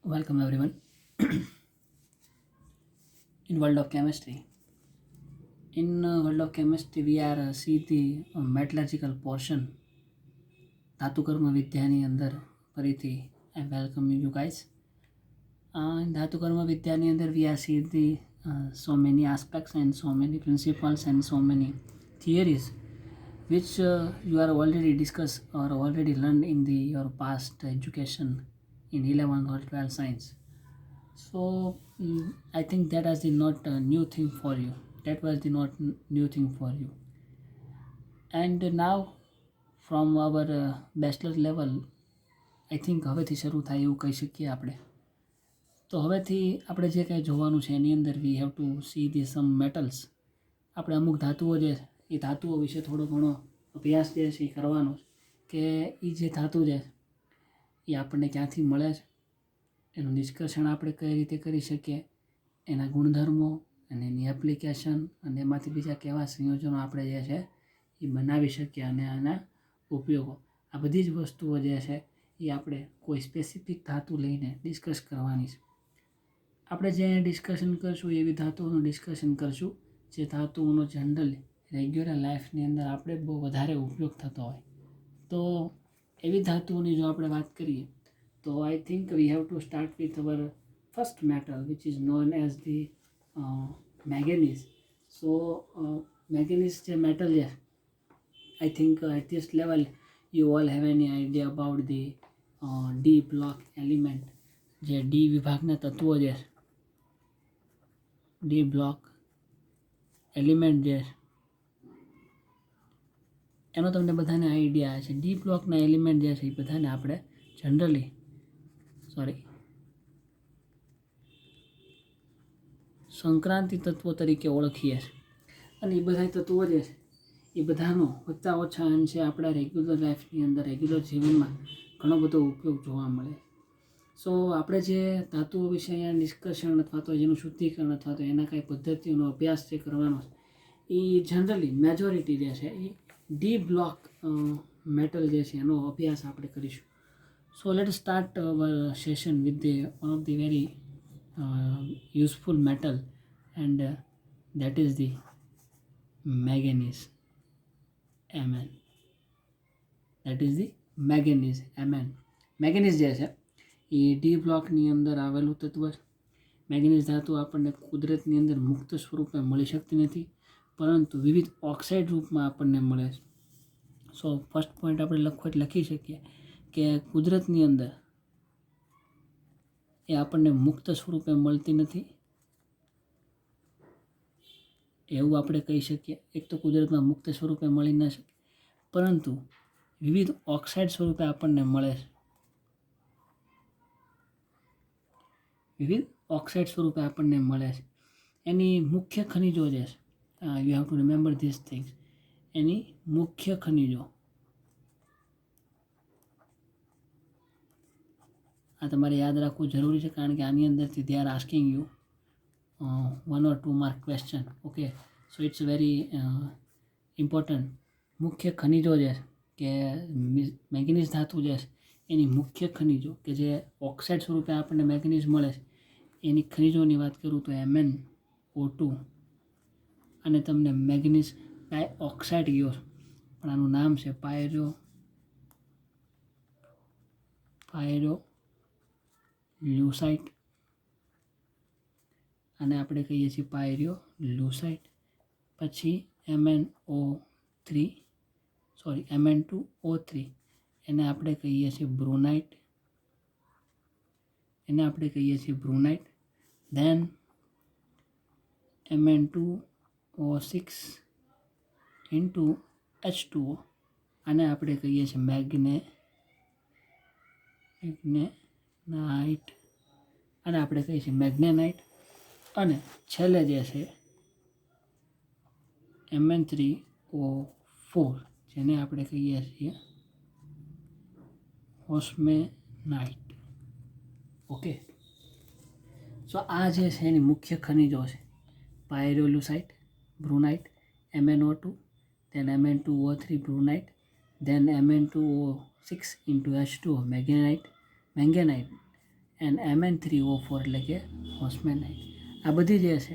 Welcome everyone in world of chemistry. In world of chemistry, we are see the metallurgical portion. ધાતુકર્મ વિદ્યાની અંદર ફરીથી I welcome you guys. In ધાતુકર્મ વિદ્યાની અંદર we are see the so many aspects and so many principles and so many theories which you are already discussed or already learned in the your past education in 11th or 12th science. So I think that was the not a new thing for you. That was the not new thing for you. And now from our bachelor level, I think હવેથી શરૂ થાય એવું કહી શકીએ આપણે. તો હવેથી આપણે જે કાંઈ જોવાનું છે એની અંદર we have to see the some metals. આપણે અમુક ધાતુઓ જે એ ધાતુઓ વિશે થોડો ઘણો અભ્યાસ જે છે એ કરવાનો કે એ જે ધાતુ છે એ આપણને ક્યાંથી મળે છે, એનું નિષ્કર્ષણ આપણે કઈ રીતે કરી શકીએ, એના ગુણધર્મો અને એની એપ્લિકેશન અને એમાંથી બીજા કેવા સંયોજનો આપણે જે છે એ બનાવી શકીએ અને આના ઉપયોગો. આ બધી જ વસ્તુઓ જે છે એ આપણે કોઈ સ્પેસિફિક ધાતુ લઈને ડિસ્કસ કરવાની છે. આપણે જે ડિસ્કશન કરશું એવી ધાતુઓનું ડિસ્કશન કરશું જે ધાતુઓનો જનરલી રેગ્યુલર લાઈફની અંદર આપણે બહુ વધારે ઉપયોગ થતો હોય. તો એવી ધાતુઓની જો આપણે વાત કરીએ તો I think we have to start with our first metal which is known as the manganese. So manganese જે metal છે, I think at this level you all have any idea about the D block element. જે D વિભાગના તત્વો છે, D block element જે એનો તમને બધાને આઈડિયા છે. ડી બ્લોકના એલિમેન્ટ જે છે એ બધાને આપણે જનરલી સંક્રાંતિ તત્વો તરીકે ઓળખીએ છીએ. અને એ બધા તત્વો જે છે એ બધાનો ઓછા ઓછા અંશે આપણા રેગ્યુલર લાઈફની અંદર રેગ્યુલર જીવનમાં ઘણો બધો ઉપયોગ જોવા મળે. સો આપણે જે ધાતુઓ વિશે અહીંયા નિષ્કર્ષણ અથવા તો જેનું શુદ્ધિકરણ અથવા તો એના કાંઈ પદ્ધતિઓનો અભ્યાસ જે કરવાનો છે એ જનરલી મેજોરિટી જે છે એ ડી બ્લોક મેટલ જે છે એનો અભ્યાસ આપણે કરીશું. So let start our session with the one of the very useful metal and that is the manganese Mn. That is the manganese Mn. Manganese જે છે એ ડી બ્લોકની અંદર આવેલું તત્વ છે. મેંગેનીઝ ધાતુ આપણને કુદરતની અંદર મુક્ત સ્વરૂપે મળી શકતી નથી, પરંતુ વિવિધ ઓક્સાઇડ રૂપમાં આપણને મળે છે. સો ફર્સ્ટ પોઈન્ટ આપણે લખી શકીએ કે કુદરતની અંદર એ આપણને મુક્ત સ્વરૂપે મળતી નથી એવું આપણે કહી શકીએ. એક તો કુદરતમાં મુક્ત સ્વરૂપે મળી ન શકે, પરંતુ વિવિધ ઓક્સાઇડ સ્વરૂપે આપણને મળે છે. વિવિધ ઓક્સાઇડ સ્વરૂપે આપણને મળે છે. એની મુખ્ય ખનિજો જે છે, you have to remember this things. એની મુખ્ય ખનિજો આ તમારે યાદ રાખવું જરૂરી છે, કારણ કે આની અંદરથી they are asking you 1 or 2 mark question. Okay, so it's very important. મુખ્ય ખનિજો જે કે મેંગેનીઝ ધાતુ જે છે એની મુખ્ય ખનિજો કે જે ઓક્સાઇડ સ્વરૂપે આપણને મેંગેનીઝ મળે છે એની ખનિજોની વાત કરું તો MnO2 અને તમને મેંગેનીઝ ડાયોક્સાઇડ ગયો પણ આનું નામ છે પાયરોલ્યુસાઇટ, અને આપણે કહીએ છીએ પાયરોલ્યુસાઇટ. પછી Mn2O3 એને આપણે કહીએ છીએ બ્રુનાઇટ. ધેન Mn2O6 ઇન્ટુ H2O આને આપણે કહીએ છીએ મેગ્નેનાઇટ, અને આપણે કહીએ છીએ મેગ્નેનાઇટ. અને છેલ્લે જે છે Mn3O4 જેને આપણે કહીએ છીએ હોસ્મેનાઇટ. ઓકે, સો આ જે છે એની મુખ્ય ખનિજો છે પાયરોલ્યુસાઇટ, બ્રુનાઇટ, MnO2, then Mn2O3 brunite, then Mn2O6 into H2O manganite, and Mn3O4 એટલે કે હોસ્મેનાઇટ. આ બધી જે છે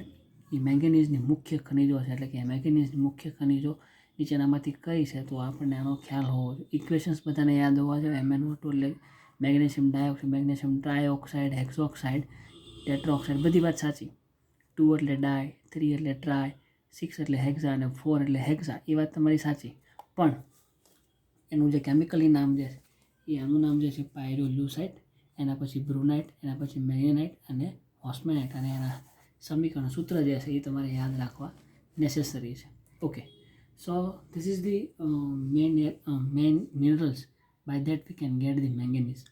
એ મેંગેનીઝની મુખ્ય ખનિજો છે. એટલે કે મેંગેનીઝની મુખ્ય ખનિજો નીચેનામાંથી કઈ છે તો આપણને આનો ખ્યાલ હોવો જોઈએ. ઇક્વેશન્સ બધાને યાદ હોવા જોઈએ. MnO2 એટલે મેગ્નેશિયમ ડાયોક્સાઇડ, મેગ્નેશિયમ ટ્રાયઓક્સાઇડ, હેક્સોક્સાઇડ, ટેટ્રાઓક્સાઇડ, બધી વાત સાચી. 2 એટલે ડાય, 3 એટલે ટ્રાય, 6 એટલે હેક્ઝા અને 4 એટલે હેક્ઝા. એ વાત તમારી સાચી, પણ એનું જે કેમિકલી નામ જે છે એ આનું નામ જે છે પાયરોલ્યુસાઇટ, એના પછી બ્રુનાઇટ, એના પછી મેગ્નેનાઇટ અને હોસ્મેનાઇટ, અને એના સમીકરણ સૂત્ર જે છે એ તમારે યાદ રાખવા નેસેસરી છે. Okay, so this is the main minerals by that we can get the manganese.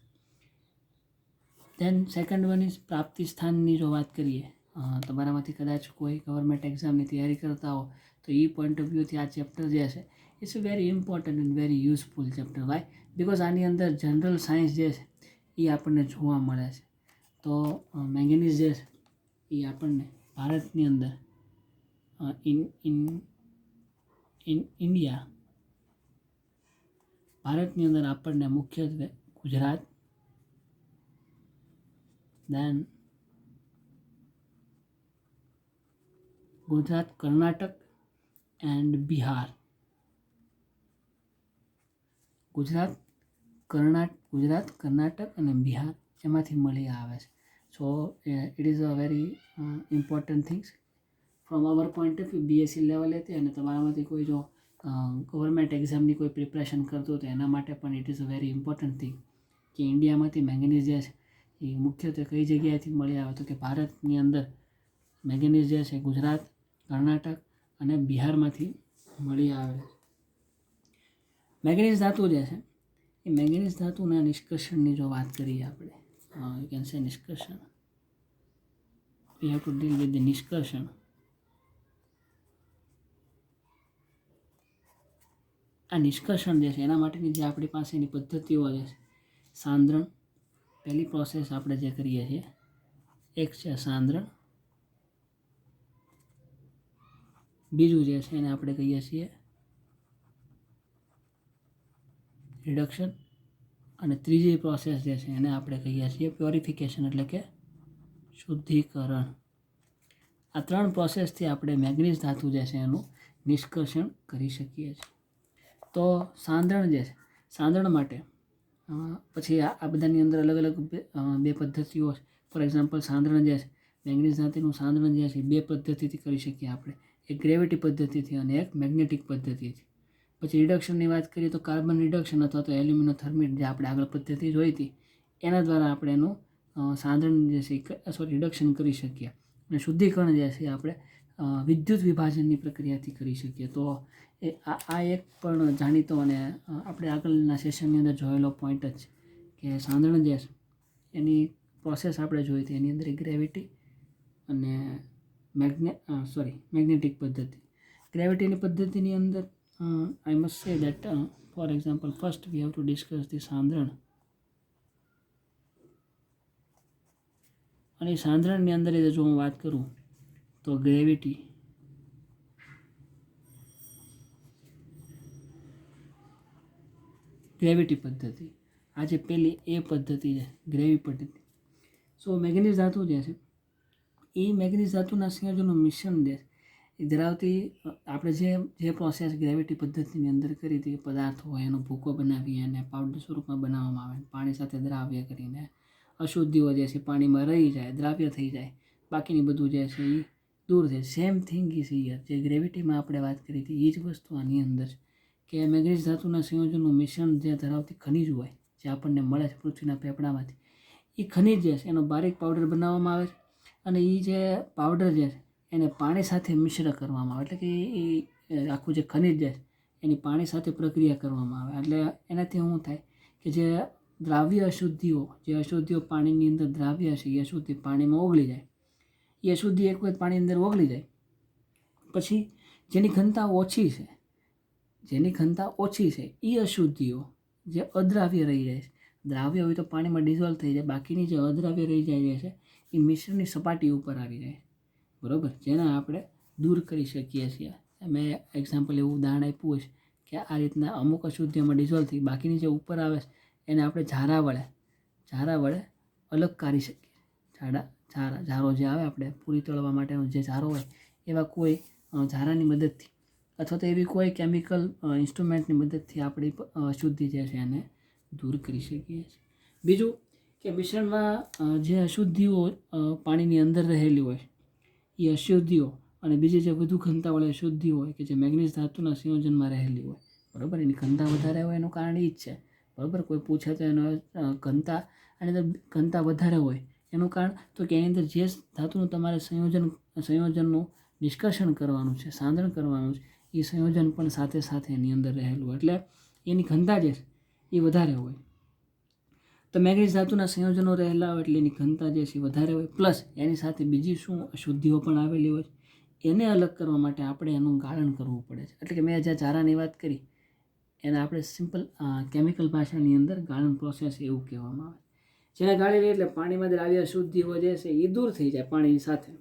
Then second one is પ્રાપ્તિ સ્થાનની જો વાત કરીએ, તમારામાંથી કદાચ કોઈ ગવર્મેન્ટ એક્ઝામની તૈયારી કરતા હો તો એ પોઈન્ટ ઓફ વ્યૂથી આ ચેપ્ટર જે છે it's a very important and very useful chapter. Why? Because આની અંદર જનરલ સાયન્સ જે છે એ આપણને જોવા મળે છે. તો મેંગેનીઝ જે છે એ આપણને ભારતની અંદર ઇન્ડિયા, ભારતની અંદર આપણને મુખ્યત્વે ગુજરાત, દેન ગુજરાત, કર્ણાટક એન્ડ બિહાર. ગુજરાત, કર્ણાટક અને બિહાર એમાંથી મળી આવે છે. So it is a very important things from hour point of view. BSc લેવલે હતી અને તમારામાંથી કોઈ જો ગવર્મેન્ટ એક્ઝામની કોઈ પ્રિપરેશન કરતું તો એના માટે પણ it is a very important thing કે ઇન્ડિયામાંથી મેંગેનીઝ જે છે એ મુખ્યત્વે કઈ જગ્યાએથી મળી આવે તો કે ભારતની અંદર મેંગેનીઝ જે છે ગુજરાત, કર્ણાટક અને બિહારમાંથી મળી આવે છે. મેંગેનીઝ ધાતુ જે છે એ મેંગેનીઝ ધાતુના નિષ્કર્ષણની જો વાત કરીએ આપણે, યુ કેન સે નિષ્કર્ષણ, we have to deal with the નિષ્કર્ષણ. આ નિષ્કર્ષણ જે છે એના માટેની જે આપણી પાસેની પદ્ધતિઓ જે છે, સાંદ્રણ, પહેલી પ્રોસેસ આપણે જે કરીએ છીએ એક છે સાંદ્રણ, બીજું જે છે એને આપણે કહીએ છીએ રિડક્શન, અને ત્રીજી પ્રોસેસ જે છે એને આપણે કહીએ છીએ પ્યોરિફિકેશન એટલે કે શુદ્ધિકરણ. આ ત્રણ પ્રોસેસથી આપણે મેંગેનીઝ ધાતુ જે છે એનું નિષ્કર્ષણ કરી શકીએ છીએ. તો સાંદ્રણ જે છે, સાંદ્રણ માટે પછી આ બધાની અંદર અલગ અલગ બે પદ્ધતિઓ છે. ફોર એક્ઝામ્પલ સાંદ્રણ જે છે, મેંગેનીઝ ધાતુનું સાંદ્રણ જે છે બે પદ્ધતિથી કરી શકીએ આપણે, એક ગ્રેવિટી પદ્ધતિથી અને એક મેગ્નેટિક પદ્ધતિથી. પછી રિડક્શનની વાત કરીએ તો કાર્બન રિડક્શન અથવા તો એલ્યુમિનોથર્મિટ જે આપણે આગળ પદ્ધતિ જોઈ હતી એના દ્વારા આપણે એનું સાંદ્રણ જે છે રિડક્શન કરી શકીએ. અને શુદ્ધિકરણ જે છે આપણે વિદ્યુત વિભાજનની પ્રક્રિયાથી કરી શકીએ. તો આ એક પણ જાણીતો અને આપણે આગળના સેશનની અંદર જોયેલો પોઈન્ટ જ છે કે સાંદ્રણ જે છે એની પ્રોસેસ આપણે જોઈ હતી એની અંદર ગ્રેવિટી અને મેગ્નેટિક પદ્ધતિ. ગ્રેવિટીની પદ્ધતિની અંદર I must say that for example first we have to discuss the સાંદ્રણ. અને સાંદ્રણની અંદર જો હું વાત કરું તો ગ્રેવિટી પદ્ધતિ, આ જે પેલી એ પદ્ધતિ છે ગ્રેવી પદ્ધતિ. સો મેંગેનીઝ ધાતુ જે છે એ મેંગેનીઝ ધાતુના સંયોજનનું મિશ્રણ જે એ ધરાવતી આપણે જે પ્રોસેસ ગ્રેવિટી પદ્ધતિની અંદર કરી હતી પદાર્થ હોય એનો ભૂકો બનાવી અને પાવડર સ્વરૂપમાં બનાવવામાં આવે, પાણી સાથે દ્રાવ્ય કરીને અશુદ્ધિઓ જે છે પાણીમાં રહી જાય, દ્રાવ્ય થઈ જાય, બાકીની બધું જે છે એ દૂર થાય. Same thing is here. જે ગ્રેવિટીમાં આપણે વાત કરી હતી એ જ વસ્તુ આની અંદર છે કે મેંગેનીઝ ધાતુના સંયોજનનું મિશ્રણ જે ધરાવતી ખનિજ હોય જે આપણને મળે છે પૃથ્વીના ફેફડામાંથી, એ ખનિજ જે છે એનો બારીક પાવડર બનાવવામાં આવે છે અને એ જે પાવડર જે છે એને પાણી સાથે મિશ્ર કરવામાં આવે. એટલે કે એ આખું જે ખનિજ છે એની પાણી સાથે પ્રક્રિયા કરવામાં આવે. એટલે એનાથી શું થાય કે જે દ્રાવ્ય અશુદ્ધિઓ પાણીની અંદર દ્રાવ્ય છે એ અશુદ્ધિ પાણીમાં ઓગળી જાય. એ અશુદ્ધિ એક વખત પાણીની અંદર ઓગળી જાય પછી જેની ઘનતા ઓછી છે એ અશુદ્ધિઓ જે અદ્રાવ્ય રહી જાય છે, દ્રાવ્ય હોય તો પાણીમાં ડિઝોલ્વ થઈ જાય, બાકીની જે અદ્રાવ્ય રહી જાય છે એ મિશ્રની સપાટી ઉપર આવી જાય, બરાબર, જેને આપણે દૂર કરી શકીએ છીએ. મેં એક્ઝામ્પલ એવું ઉદાહરણ આપ્યું છે કે આ રીતના અમુક અશુદ્ધિઓમાં ડિઝોલ્વ થઈ બાકીની જે ઉપર આવે છે એને આપણે ઝારા વડે અલગ કાઢી શકીએ. ઝારો જે આવે આપણે પૂરી તળવા માટેનો જે ઝારો હોય એવા કોઈ ઝારાની મદદથી અથવા તો એવી કોઈ કેમિકલ ઇન્સ્ટ્રુમેન્ટની મદદથી આપણી અશુદ્ધિ જે છે એને દૂર કરી શકીએ છીએ. બીજું કે મિશ્રણમાં જે અશુદ્ધિઓ પાણીની અંદર રહેલી હોય એ અશુદ્ધિઓ અને બીજી જે વધુ ઘનતાવાળી અશુદ્ધિઓ હોય કે જે મેગ્નીઝ ધાતુના સંયોજનમાં રહેલી હોય, બરાબર, એની ઘનતા વધારે હોય એનું કારણ એ જ છે, બરાબર. કોઈ પૂછે તો એનો ઘનતા અને ઘનતા વધારે હોય એનું કારણ તો કે એની અંદર જે ધાતુનું તમારે સંયોજનનું નિષ્કર્ષણ કરવાનું છે, સાંધણ કરવાનું છે, એ સંયોજન પણ સાથે સાથે એની અંદર રહેલું હોય એટલે એની ઘનતા જે છે એ વધારે હોય. તો મેગ્નીઝ ધાતુના સંયોજનો રહેલા હોય એટલે એની ઘનતા જે છે વધારે હોય, પ્લસ એની સાથે બીજી શું અશુદ્ધિઓ પણ આવેલી હોય. એને અલગ કરવા માટે આપણે એનું ગાળણ કરવું પડે છે. એટલે કે મેં જ્યાં ઝારાની વાત કરી એને આપણે સિમ્પલ કેમિકલ ભાષાની અંદર ગાળણ પ્રોસેસ એવું કહેવામાં આવે. જેને ગાળી લે એટલે પાણીમાં દ્રાવ્ય અશુદ્ધિઓ જે છે એ દૂર થઈ જાય પાણીની સાથે,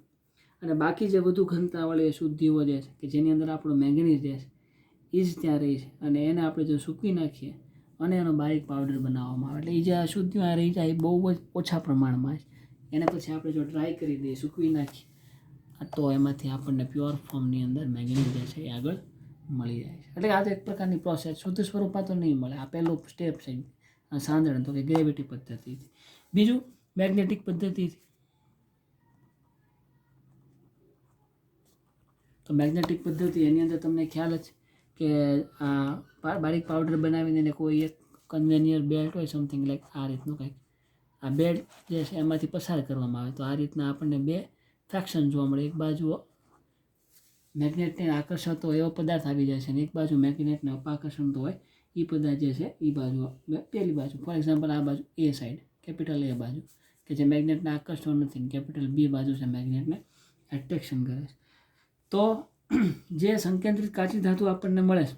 અને બાકી જે વધુ ઘનતાવાળી અશુદ્ધિઓ જે છે કે જેની અંદર આપણું મેંગનીઝ જે છે એ જ ત્યાં રહી છે, અને એને આપણે જો સૂકવી નાખીએ અને એનો બારીક પાવડર બનાવવામાં આવે એટલે એ જે અશુદ્ધિઓ રહી જાય એ બહુ જ ઓછા પ્રમાણમાં છે. એને પછી આપણે જો ડ્રાય કરી દઈએ, સૂકવી નાખીએ, તો એમાંથી આપણને પ્યોર ફોર્મની અંદર મેંગનીઝ જે છે એ આગળ મળી જાય છે. એટલે આ તો એક પ્રકારની પ્રોસેસ, શુદ્ધ સ્વરૂપમાં તો નહીં મળે. આ પહેલું સ્ટેપ છે સાંધણ, તો કે ગ્રેવિટી પદ્ધતિથી. બીજું મેગ્નેટિક પદ્ધતિથી. તો મેગ્નેટિક પદ્ધતિ એની અંદર તમને ખ્યાલ જ કે આ બારીક પાવડર બનાવીને એને કોઈ એક કન્વેનિયર બેલ્ટ હોય સમથિંગ લાઈક આ રીતનું કંઈક, આ બેલ્ટ જે છે એમાંથી પસાર કરવામાં આવે તો આ રીતના આપણને બે ફ્રેક્શન જોવા મળે. એક બાજુ મેગ્નેટને આકર્ષતો એવો પદાર્થ આવી જાય છે અને એક બાજુ મેગ્નેટને અપાકર્ષણતો હોય એ પદાર્થ જે છે એ બાજુ, પેલી બાજુ ફોર એક્ઝામ્પલ આ બાજુ એ સાઈડ, કેપિટલ એ બાજુ કે જે મેગ્નેટને આકર્ષતો નથી, કેપિટલ બી બાજુ છે મેગ્નેટને એટ્રેક્શન કરે છે. તો જે સંકેન્દ્રિત કાચી ધાતુ આપણને મળે છે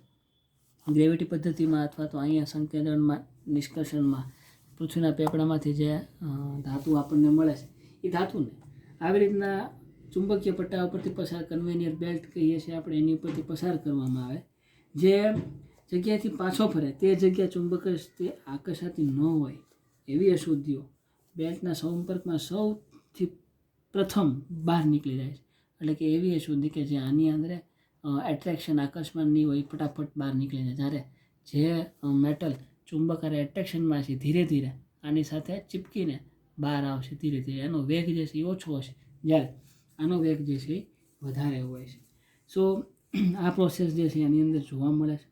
ગ્રેવિટી પદ્ધતિમાં અથવા તો અહીંયા સંકેન્દ્રણમાં નિષ્કર્ષણમાં પૃથ્વીના પેપડામાંથી જે ધાતુ આપણને મળે છે એ ધાતુને આવી રીતના ચુંબકીય પટ્ટા ઉપરથી પસાર, કન્વેનિયર બેલ્ટ કહીએ છીએ આપણે, એની ઉપરથી પસાર કરવામાં આવે. જે જગ્યાએથી પાછો ફરે તે જગ્યા ચુંબકથી આકર્ષાતી ન હોય એવી અશુદ્ધિઓ બેલ્ટના સંપર્કમાં સૌથી પ્રથમ બહાર નીકળી જાય છે. એટલે કે એવી અશુદ્ધિ કે જે આની અંદર એટ્રેક્શન, આકર્ષણ નહીં હોય, ફટાફટ બહાર નીકળી જાય. જ્યારે જે મેટલ ચુંબક અને એટ્રેક્શનમાં છે ધીરે ધીરે આની સાથે ચીપકીને બહાર આવશે ધીરે ધીરે, એનો વેગ જે છે એ ઓછો હશે, જ્યારે આનો વેગ જે છે એ વધારે હોય છે. સો આ પ્રોસેસ જે છે એની અંદર જોવા મળે છે.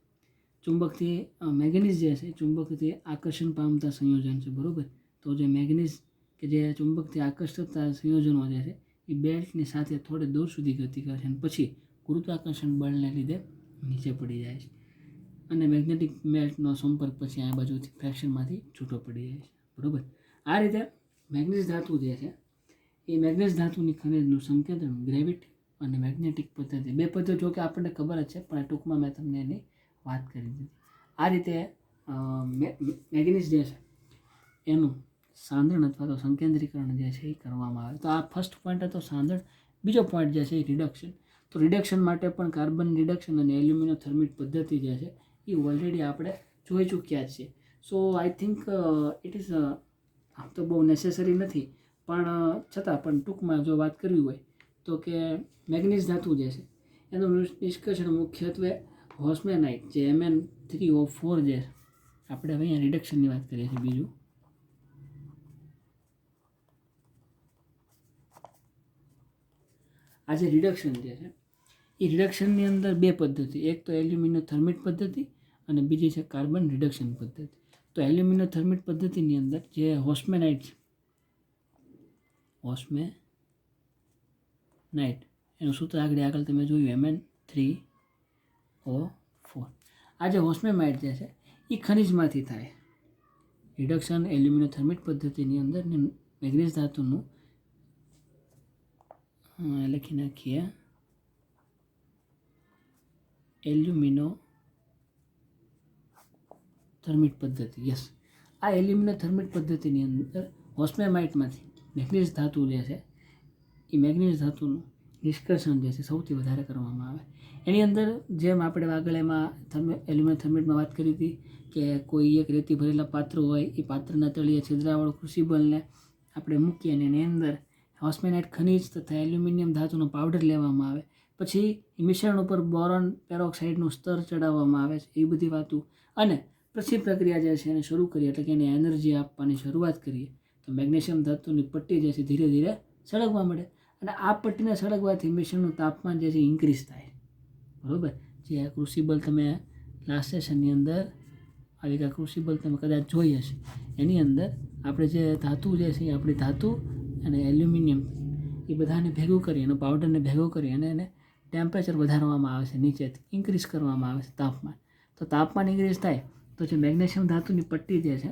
ચુંબકથી મેગ્નીઝ જે છે ચુંબકથી આકર્ષણ પામતા સંયોજન છે, બરાબર. તો જે મેગ્નીઝ કે જે ચુંબકથી આકર્ષતા સંયોજનો જે છે એ બેલ્ટની સાથે થોડે દૂર સુધી ગતિ કરે છે અને પછી ગુરુત્વાકર્ષણ બળને લીધે નીચે પડી જાય છે અને મેગ્નેટિક બેલ્ટનો સંપર્ક પછી આ બાજુથી ફ્રેક્શનમાંથી છૂટો પડી જાય છે, બરાબર. આ રીતે મેગ્નીઝ ધાતુ જે છે એ મેગ્નીઝ ધાતુની ખનિજનું સંકેન્દ્રણ ગ્રેવિટી અને મેગ્નેટિક પદ્ધતિ, બે પદ્ધતિઓ કે આપણને ખબર જ છે પણ ટૂંકમાં મેં તમને એની વાત કરી દીધી. આ રીતે મેગ્નીઝ જે છે એનું સાંધણ અથવા તો સંકેન્દ્રીકરણ જે છે એ કરવામાં આવે. તો આ ફર્સ્ટ પોઈન્ટ હતો સાંધણ. બીજો પોઈન્ટ જે છે એ રિડક્શન. તો રિડક્શન માટે પણ કાર્બન રિડક્શન અને એલ્યુમિનો થર્મિટ પદ્ધતિ જે છે એ ઓલરેડી આપણે જોઈ ચૂક્યા છીએ. સો આઈ થિંક ઇટ ઇઝ આમ તો બહુ નેસેસરી નથી પણ છતાં પણ ટૂંકમાં જો વાત કરવી હોય તો કે મેગ્નીઝ ધાતુ જે છે એનું નિષ્કર્ષણ મુખ્યત્વે હોસ્મેનાઇટ જે Mn3O4 જે આપણે હવે અહીંયા રિડક્શનની વાત કરીએ છીએ. બીજું આ જે રિડક્શન જે છે એ રિડક્શનની અંદર બે પદ્ધતિ, એક તો એલ્યુમિનો થર્મિટ પદ્ધતિ અને બીજી છે કાર્બન રિડક્શન પદ્ધતિ. તો એલ્યુમિનો થર્મિટ પદ્ધતિની અંદર જે હોસ્મેનાઇટ એનું સૂત્ર આગળ તમે જોયું Mn3O4. આ જે હોસ્મેનાઇટ જે છે એ ખનિજમાંથી થાય. રિડક્શન એલ્યુમિનો થર્મિટ પદ્ધતિની અંદર મેગ્નીઝ ધાતુનું લખી નાખીએ એલ્યુમિનો થર્મિટ પદ્ધતિ. યસ, આ એલ્યુમિનો થર્મિટ પદ્ધતિની અંદર હોસ્મેનાઇટમાંથી મેગ્નીઝ ધાતુ જે છે એ મેગ્નીઝ ધાતુનું નિષ્કર્ષણ જે છે સૌથી વધારે કરવામાં આવે. એની અંદર જેમ આપણે આગળ એમાં એલ્યુમિનો થર્મિટમાં વાત કરી હતી કે કોઈ એક રેતી ભરેલા પાત્ર હોય, એ પાત્રના તળિયે છિદ્રાવાળું ક્રુસિબલને આપણે મૂકીએ અને એની અંદર હોસ્મેનાઇટ ખનિજ તથા એલ્યુમિનિયમ ધાતુનો પાવડર લેવામાં આવે, પછી મિશ્રણ ઉપર બોરોન પેરોક્સાઇડનું સ્તર ચડાવવામાં આવે છે, એ બધી વાતો. અને પછી પ્રક્રિયા જે છે એને શરૂ કરીએ, એટલે કે એને એનર્જી આપવાની શરૂઆત કરીએ, તો મેગ્નેશિયમ ધાતુની પટ્ટી જે છે ધીરે ધીરે સળગવા મળે. અને આ પટ્ટીને સળગવાથી મિશ્રણનું તાપમાન જે છે ઇન્ક્રીઝ થાય. બરાબર, જે ક્રુસિબલ તમે લાસ્ટ સેશનની અંદર આવી કે ક્રુસિબલ તમે કદાચ જોઈ હશે, એની અંદર આપણે જે ધાતુ જે છે એ આપણી ધાતુ અને એલ્યુમિનિયમ એ બધાને ભેગું કરી અને પાવડરને ભેગો કરી અને એને ટેમ્પરેચર વધારવામાં આવે છે, નીચેથી ઇન્ક્રીઝ કરવામાં આવે છે તાપમાન. તો તાપમાન ઇન્ક્રીઝ થાય તો જે મેગ્નેશિયમ ધાતુની પટ્ટી જે છે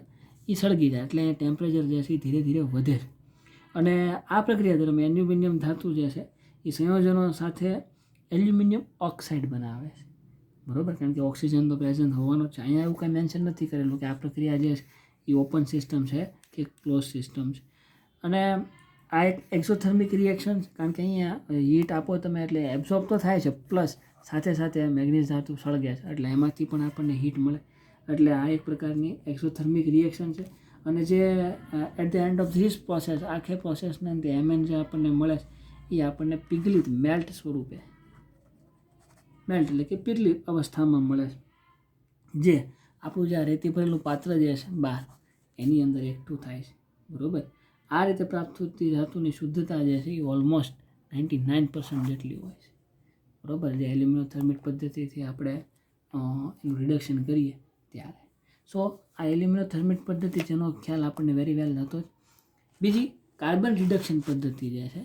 એ સળગી જાય, એટલે ટેમ્પરેચર જે છે એ ધીરે ધીરે વધે છે. અને આ પ્રક્રિયા દરમિયાન એલ્યુમિનિયમ ધાતુ જે છે એ સંયોજનો સાથે એલ્યુમિનિયમ ઓક્સાઇડ બનાવે છે. બરાબર, કારણ કે ઓક્સિજન તો પ્રેઝન્ટ હોવાનો છે. અહીંયા એવું કાંઈ મેન્શન નથી કરેલું કે આ પ્રક્રિયા જે છે એ ઓપન સિસ્ટમ છે કે ક્લોઝ સિસ્ટમ છે. અને આ એક એક્ઝોથર્મિક રિએક્શન, કારણ કે અહીંયા હીટ આપો તમે એટલે એબ્ઝોર્બ તો થાય છે, પ્લસ સાથે સાથે મેગ્નેઝ ધાતુ સળગે છે, એટલે એમાંથી પણ આપણને હીટ મળે. એટલે આ એક પ્રકારની એક્ઝોથર્મિક રિએક્શન છે. અને જે at the end of this process, આખે પ્રોસેસને અંતે એમએન જે આપણને મળે છે એ આપણને પિઘલિત મેલ્ટ સ્વરૂપે, મેલ્ટ એટલે કે પીગલિત અવસ્થામાં મળે છે, જે આપણું જે આ રેતી ભરેલું પાત્ર જે છે બહાર એની અંદર એકઠું થાય છે. બરાબર, આ રીતે પ્રાપ્ત થતી ધાતુની શુદ્ધતા જે છે એ ઓલમોસ્ટ 99% જેટલી હોય છે. બરાબર, જે એલ્યુમિનોથર્મિક પદ્ધતિથી આપણે એનું રિડક્શન કરીએ ત્યારે. સો આ એલ્યુમિનોથર્મિક પદ્ધતિ જેનો ખ્યાલ આપણને વેરી વેલ હતો જ. બીજી કાર્બન રિડક્શન પદ્ધતિ જે છે,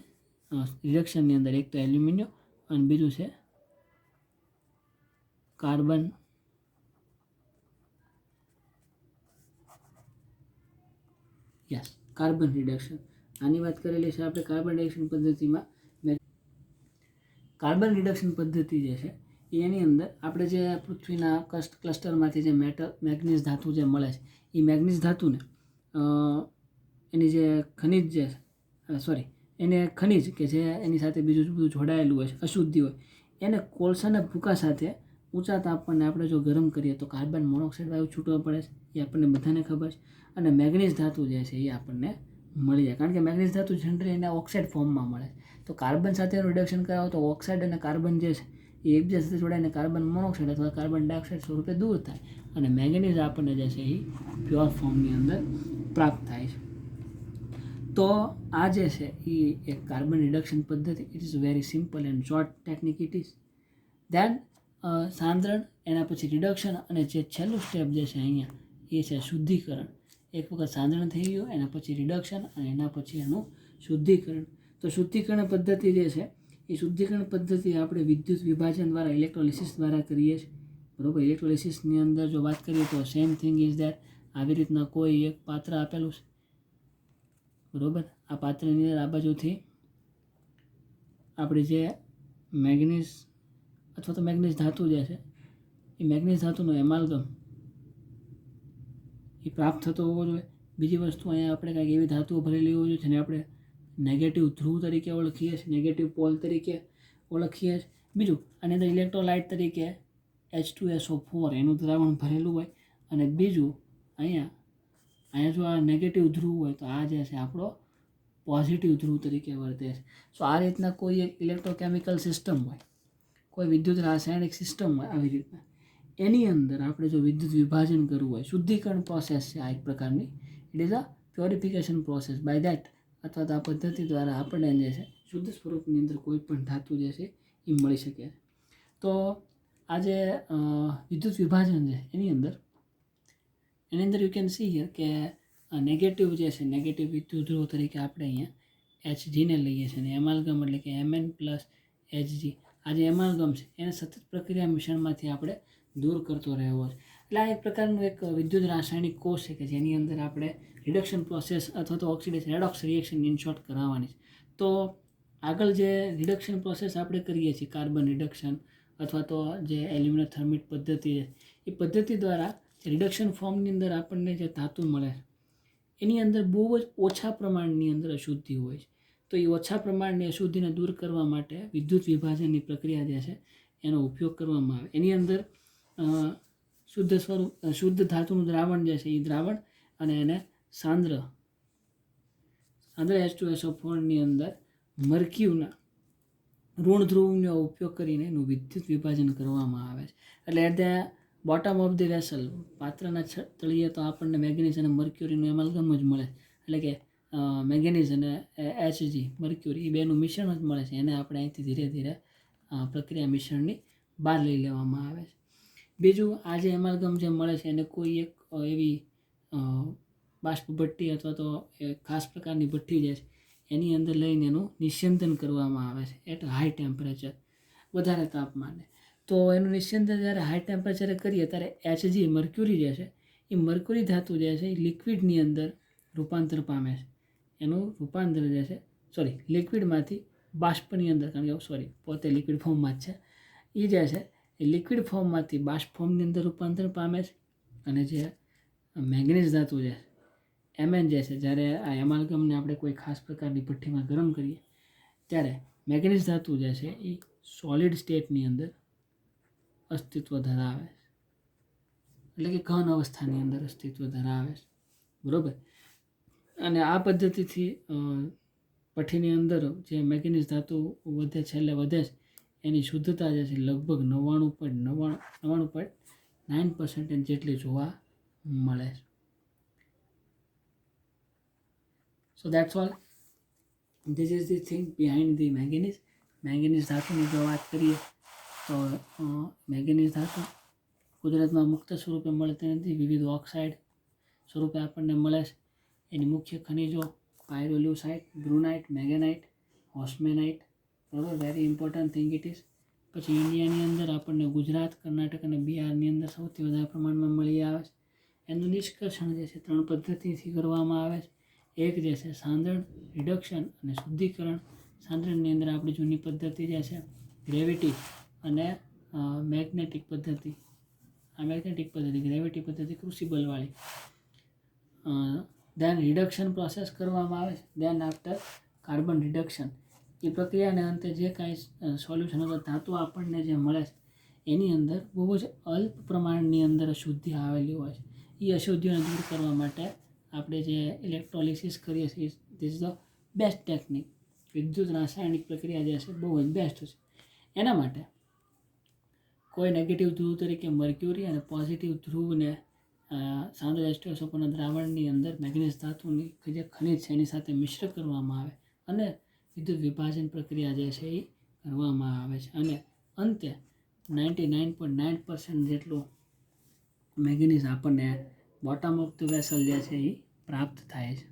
રિડક્શનની અંદર એક તો એલ્યુમિનિયમ અને બીજું છે કાર્બન કાર્બન રિડક્શન. આની વાત કરેલી છે આપણે કાર્બન રિડક્શન પદ્ધતિમાં. કાર્બન રિડક્શન પદ્ધતિ જે છે એની અંદર આપણે જે પૃથ્વીના ક્લસ્ટરમાંથી જે મેગ્નીઝ ધાતુ જે મળે છે એ મેગ્નીઝ ધાતુને એની જે ખનિજ જે એને ખનિજ કે જે એની સાથે બીજું બધું જોડાયેલું હોય છે, અશુદ્ધિ હોય, એને કોલસાના ભૂકા સાથે ઊંચા તાપમાને આપણે જો ગરમ કરીએ તો કાર્બન મોનોક્સાઇડ વાયુ છૂટવો પડે છે, એ આપણને બધાને ખબર છે. અને મેગ્નીઝ ધાતુ જે છે એ આપણને મળી જાય, કારણ કે મેગ્નીઝ ધાતુ જનરલી એના ઓક્સાઇડ ફોર્મમાં મળે. તો કાર્બન સાથેનું રિડક્શન કરાવો તો ઓક્સાઇડ અને કાર્બન જે છે એ એકબીજા સાથે જોડાઈને કાર્બન મોનોક્સાઇડ અથવા કાર્બન ડાયોક્સાઇડ સ્વરૂપે દૂર થાય, અને મેગ્નીઝ આપણને જે છે એ પ્યોર ફોર્મની અંદર પ્રાપ્ત થાય છે. તો આ જે છે એ એક કાર્બન રિડક્શન પદ્ધતિ. It is very simple and short technique it is. Then સાંદ્રણ, એના પછી રિડક્શન, અને જે છેલ્લું સ્ટેપ જે છે અહીંયા એ છે શુદ્ધિકરણ. એક વખત સાંદ્રણ થઈ ગયું, એના પછી રિડક્શન, અને એના પછી એનું શુદ્ધિકરણ. તો શુદ્ધિકરણ પદ્ધતિ જે છે એ શુદ્ધિકરણ પદ્ધતિ આપણે વિદ્યુત વિભાજન દ્વારા, ઇલેક્ટ્રોલિસિસ દ્વારા કરીએ છીએ. બરાબર, ઇલેક્ટ્રોલિસિસની અંદર જો વાત કરીએ તો સેમ થિંગ ઇઝ દેટ. આવી રીતના કોઈ એક પાત્ર આપેલું છે. બરાબર, આ પાત્રની અંદર આ બાજુથી આપણી જે મેગ્નીઝ અથવા તો મેગ્નીઝ ધાતુ જે છે એ મેગ્નીઝ ધાતુનો એમાલ્ગમ એ પ્રાપ્ત થતો હોવો જોઈએ. બીજી વસ્તુ, અહીંયા આપણે કાંઈક એવી ધાતુઓ ભરેલી હોવી જોઈએ જેને આપણે નેગેટિવ ધ્રુવ તરીકે ઓળખીએ છીએ, નેગેટિવ પોલ તરીકે ઓળખીએ છીએ. બીજું, આની અંદર ઇલેક્ટ્રોલાઇટ તરીકે H2SO4 એનું દ્રાવણ ભરેલું હોય. અને બીજું, અહીંયા જો આ નેગેટિવ ધ્રુવ હોય તો આ જે છે આપણો પોઝિટિવ ધ્રુવ તરીકે વર્તે છે. સો આ રીતના કોઈ એક ઇલેક્ટ્રોકેમિકલ સિસ્ટમ હોય, કોઈ વિદ્યુત રાસાયણિક સિસ્ટમ હોય, આવી રીતના એની અંદર આપણે જો વિદ્યુત વિભાજન કરવું હોય, શુદ્ધિકરણ પ્રોસેસ છે આ એક પ્રકારની. It is a purification process. By that અથવા તો આ પદ્ધતિ દ્વારા આપણને જે છે શુદ્ધ સ્વરૂપની અંદર કોઈ પણ ધાતુ જે છે એ મળી શકે છે. તો આ જે વિદ્યુત વિભાજન છે એની અંદર યુ કેન સી હિયર કે નેગેટિવ જે છે, નેગેટિવ વિદ્યુત ધ્રુવ તરીકે આપણે અહીંયા Hgને લઈએ છીએ, અને એમાલ્ગમ એટલે કે Mn પ્લસ Hg. આ જે એમાલ્ગમ છે એને સતત પ્રક્રિયા મિશ્રણમાંથી આપણે દૂર કરતો રહેવો છે. એટલે આ એક પ્રકારનું એક વિદ્યુત રાસાયણિક કોષ છે કે જેની અંદર આપણે રિડક્શન પ્રોસેસ અથવા તો oxidation redox reaction in short કરાવવાની છે. તો આગળ જે રિડક્શન પ્રોસેસ આપણે કરીએ છીએ, કાર્બન રિડક્શન અથવા તો જે એલ્યુમિનોથર્મિક પદ્ધતિ છે, એ પદ્ધતિ દ્વારા રિડક્શન ફોર્મની અંદર આપણને જે ધાતુ મળે એની અંદર બહુ જ ઓછા પ્રમાણની અંદર અશુદ્ધિ હોય છે. તો એ ઓછા પ્રમાણની અશુદ્ધિને દૂર કરવા માટે વિદ્યુત વિભાજનની પ્રક્રિયા જે છે એનો ઉપયોગ કરવામાં આવે. એની અંદર શુદ્ધ ધાતુનું દ્રાવણ જે છે એ દ્રાવણ અને એને સાંદ્ર અંદર H2SO4ની અંદર મર્ક્યુરીના ઋણ ધ્રુવનો ઉપયોગ કરીને એનું વિદ્યુત વિભાજન કરવામાં આવે છે. એટલે at the bottom of the vessel, પાત્રના તળિયે તો આપણને મેંગેનીઝ અને મર્ક્યુરીનું એમાલ્ગમ જ મળે, એટલે કે મેંગેનીઝ અને Hg મર્ક્યુરી એ બેનું મિશ્રણ જ મળે છે. એને આપણે અહીંથી ધીરે ધીરે પ્રક્રિયા મિશ્રણની બહાર લઈ લેવામાં આવે છે. બીજું, આ જે એમાલ્ગમ જે મળે છે એને કોઈ એક એવી બાષ્પ ભઠ્ઠી અથવા તો ખાસ પ્રકારની ભઠ્ઠી જે છે એની અંદર લઈને એનું નિસ્યંદન કરવામાં આવે છે એટ હાઈ ટેમ્પરેચર, વધારે તાપમાને. તો એનું નિસ્યંદન જ્યારે હાઈ ટેમ્પરેચરે કરીએ ત્યારે Hg મર્ક્યુરી જે છે એ મર્ક્યુરી ધાતુ જે છે એ લિક્વિડની અંદર રૂપાંતર પામે છે. એનું રૂપાંતર જે છે લિક્વિડમાંથી બાષ્પની અંદર, કારણ કે પોતે લિક્વિડ ફોર્મમાં જ છે, એ જે છે એ લિક્વિડ ફોર્મમાંથી બાષ્પ ફોર્મની અંદર રૂપાંતર પામે છે. અને જે મેંગેનીઝ ધાતુ છે Mn જે છે, જ્યારે આ એમાલ્ગમને આપણે કોઈ ખાસ પ્રકારની ભઠ્ઠીમાં ગરમ કરીએ ત્યારે મેંગેનીઝ ધાતુ જે છે એ સોલિડ સ્ટેટની અંદર અસ્તિત્વ ધરાવે છે, એટલે કે ઘન અવસ્થાની અંદર અસ્તિત્વ ધરાવે છે, બરાબર. અને આ પદ્ધતિથી ભઠ્ઠીની અંદર જે મેંગેનીઝ ધાતુ છેલ્લે વધે છે એની શુદ્ધતા જે છે લગભગ 99.9% જેટલી જોવા મળે છે. સો that's all. This is the thing behind the manganese. Manganese ધાતુની જો વાત કરીએ તો મેંગેનીઝ ધાતુ કુદરતમાં મુક્ત સ્વરૂપે મળતી નથી, વિવિધ ઓક્સાઇડ સ્વરૂપે આપણને મળે છે. એની મુખ્ય ખનિજો પાયરોલ્યુસાઇટ, બ્રુનાઇટ, મેંગેનાઇટ, ઓસ્મેનાઇટ, બરાબર, very important thing it is. પછી ઇન્ડિયાની અંદર આપણને ગુજરાત, કર્ણાટક અને બિહારની અંદર સૌથી વધારે પ્રમાણમાં મળી આવે છે. એનું નિષ્કર્ષણ જે છે 3 પદ્ધતિથી કરવામાં આવે છે. એક જે છે સાંદ્રણ, રિડક્શન અને શુદ્ધિકરણ. સાંદ્રણની અંદર આપણી જૂની પદ્ધતિ જે છે ગ્રેવિટી અને મેગ્નેટિક પદ્ધતિ, આ મેગ્નેટિક પદ્ધતિ, ગ્રેવિટી પદ્ધતિ ક્રુસિબલવાળી. દેન રિડક્શન પ્રોસેસ કરવામાં આવે છે. દેન આફ્ટર કાર્બન રિડક્શન, એ પ્રક્રિયાને અંતે જે કાંઈ સોલ્યુશન અથવા ધાતુ આપણને જે મળે છે એની અંદર બહુ જ અલ્પ પ્રમાણની અંદર અશુદ્ધિ આવેલી હોય છે. એ અશુદ્ધિઓને દૂર કરવા માટે આપણે જે ઇલેક્ટ્રોલિસિસ કરીએ છીએ, this is the best technique. વિદ્યુત રાસાયણિક પ્રક્રિયા જે છે બહુ જ બેસ્ટ છે. એના માટે કોઈ નેગેટિવ ધ્રુવ તરીકે મર્ક્યુરી અને પોઝિટિવ ધ્રુવને સાંદ્ર H2SO4ના દ્રાવણની અંદર મેંગેનીઝ ધાતુની જે ખનિજ છે એની સાથે મિશ્ર કરવામાં આવે અને વિદ્યુત વિભાજન પ્રક્રિયા જે છે એ કરવામાં આવે છે. અને અંતે 99.9% જેટલું મેંગેનીઝ આપણને બોટમ ઓફ ધ વેસલ જે છે એ પ્રાપ્ત થાય છે.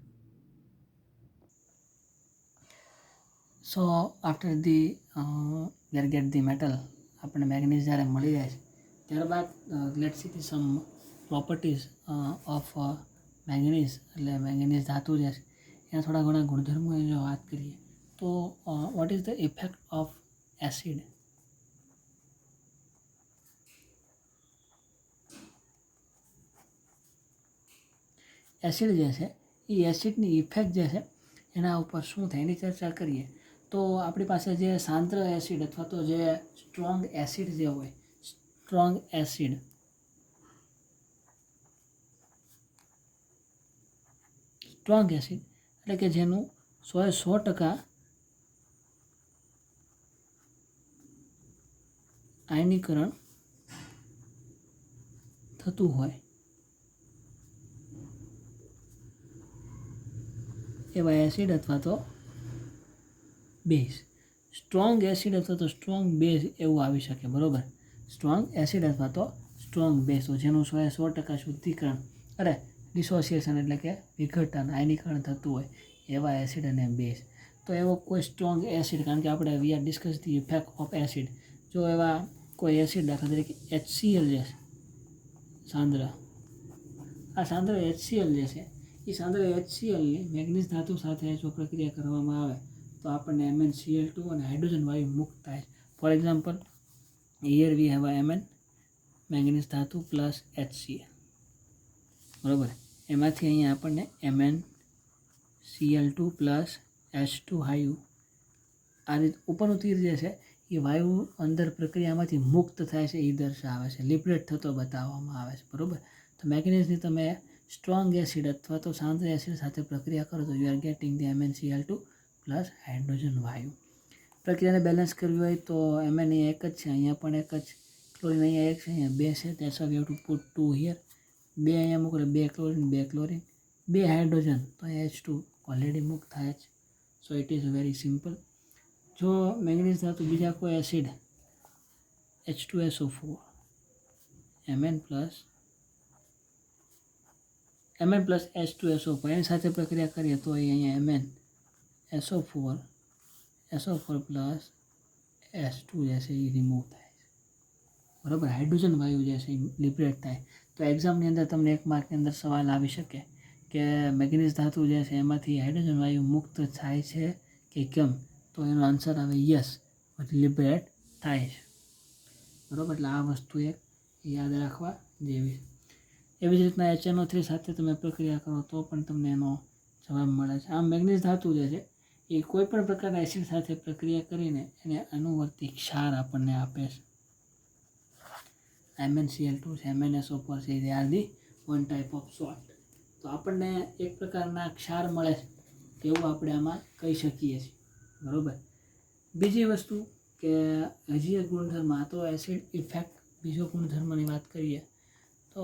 So after the get the metal, આપણને મેંગેનીઝ જ્યારે મળી જાય છે ત્યારબાદ let's see the some properties of manganese, એટલે મેંગેનીઝ ધાતુ જે છે એના થોડા ઘણા ગુણધર્મોની જો વાત કરીએ તો what is the effect of acid. Acid જે છે એ એસિડની ઇફેક્ટ જે છે એના ઉપર શું થાય એની ચર્ચા કરીએ તો આપણી પાસે જે સાંદ્ર એસિડ અથવા તો જે સ્ટ્રોંગ એસિડ જે હોય, સ્ટ્રોંગ એસિડ એટલે કે જેનું 100% આયનીકરણ થતું હોય એવા એસિડ અથવા તો બેઝ. સ્ટ્રોંગ એસિડ અથવા તો સ્ટ્રોંગ બેઝ એવું આવી શકે, બરાબર. સ્ટ્રોંગ એસિડ અથવા તો સ્ટ્રોંગ બેઝ, જેનું 100% શુદ્ધિકરણ ડિસોસિએશન એટલે કે વિઘટન, આયનીકરણ થતું હોય એવા એસિડ અને બેઝ. તો એવો કોઈ સ્ટ્રોંગ એસિડ, કારણ કે આપણે we are discuss the effect of acid, જો એવા કોઈ એસિડ દાખલા તરીકે HCl જે છે સાંદ્ર, આ સાંદ્ર HCl જે છે એ સાંદ્ર HClની મેંગેનીઝ ધાતુ સાથે જો પ્રક્રિયા કરવામાં આવે તો આપણને MnCl2 અને હાઇડ્રોજન વાયુ મુક્ત થાય. For example, here we have Mn manganese ધાતુ પ્લસ HCl, બરાબર. એમાંથી અહીંયા આપણને MnCl2 પ્લસ H2 વાયુ, આ રીતે ઉપરનું તીર જે છે એ વાયુ અંદર પ્રક્રિયામાંથી મુક્ત થાય છે એ દર્શાવે છે, લિબરેટ થતો બતાવવામાં આવે છે, બરાબર. તો મેંગેનીઝની તમે સ્ટ્રોંગ એસિડ અથવા તો શાંત એસિડ સાથે પ્રક્રિયા કરો તો you are getting the MnCl2 plus hydrogen વાયુ. પ્રક્રિયાને બેલેન્સ કરવી હોય તો Mn અહીંયા એક જ છે, અહીંયા પણ એક જ, ક્લોરિન અહીંયા એક છે, અહીંયા બે છે, that's why we have to put 2 here. બે અહીંયા મૂકો એટલે 2 ક્લોરિન 2 ક્લોરિન, 2 હાઇડ્રોજન તો અહીંયા H2 ઓલરેડી મુક્ત થાય છે. So it is very simple. જો મેંગનીઝ ધાતુ બીજા કોઈ acid H2SO4 Mn plus H2SO4 એની સાથે પ્રક્રિયા કરીએ તો અહીંયા MnSO4 પ્લસ H2 જે છે એ રિમૂવ થાય છે, બરાબર. હાઇડ્રોજન વાયુ જે છે એ લિબરેટ થાય. તો એક્ઝામની અંદર તમને 1 માર્કની અંદર સવાલ આવી શકે કે મેંગનીઝ ધાતુ જે છે એમાંથી હાઇડ્રોજન વાયુ મુક્ત થાય છે કે કેમ, તો એનો આન્સર આવે યસ, લિબરેટ થાય છે, બરાબર. એટલે આ વસ્તુ એક યાદ રાખવા જેવી. એવી જ રીતના HNO3 સાથે તમે પ્રક્રિયા કરો તો પણ તમને એનો જવાબ મળે છે. આમ મેંગનીઝ ધાતુ જે છે એ કોઈ પણ પ્રકારના એસિડ સાથે પ્રક્રિયા કરીને એને અનુવર્તી ક્ષાર આપણને આપે છે. MnCl2 છે, MnSO4 છે, they are the one type of salt. તો આપણને એક પ્રકારના ક્ષાર મળે છે એવું આપણે આમાં કહી શકીએ છીએ, બરાબર. બીજી વસ્તુ કે હજી એક ગુણધર્મ, આ તો એસિડ ઇફેક્ટ, બીજો ગુણધર્મની વાત કરીએ તો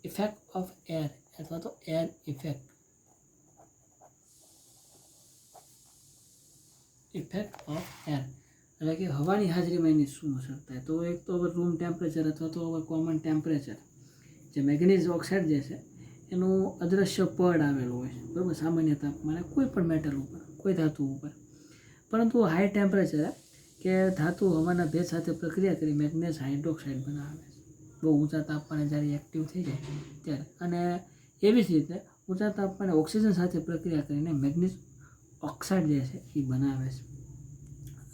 ઇફેક્ટ ઓફ એર અથવા તો air effect. Effect of air એટલે કે હવાની હાજરીમાં એની શું અસર થાય. તો એક તો રૂમ ટેમ્પરેચર અથવા તો કોમન ટેમ્પરેચર, જે મેંગનીઝ ઓક્સાઇડ જે છે એનું અદૃશ્ય પડ આવેલું હોય છે, બરાબર, સામાન્ય તાપમાને કોઈ પણ મેટલ ઉપર, કોઈ ધાતુ ઉપર. પરંતુ હાઈ ટેમ્પરેચર કે ધાતુ હવાના ભેજ સાથે પ્રક્રિયા કરી મેંગનીઝ હાઇડ્રોક્સાઇડ બનાવે છે, બહુ ઊંચા તાપમાને જ્યારે એક્ટિવ થઈ જાય ત્યારે. અને એવી જ રીતે ઊંચા તાપમાને ઓક્સિજન સાથે પ્રક્રિયા કરીને મેંગનીઝ ઓક્સાઇડ જે છે એ બનાવે છે.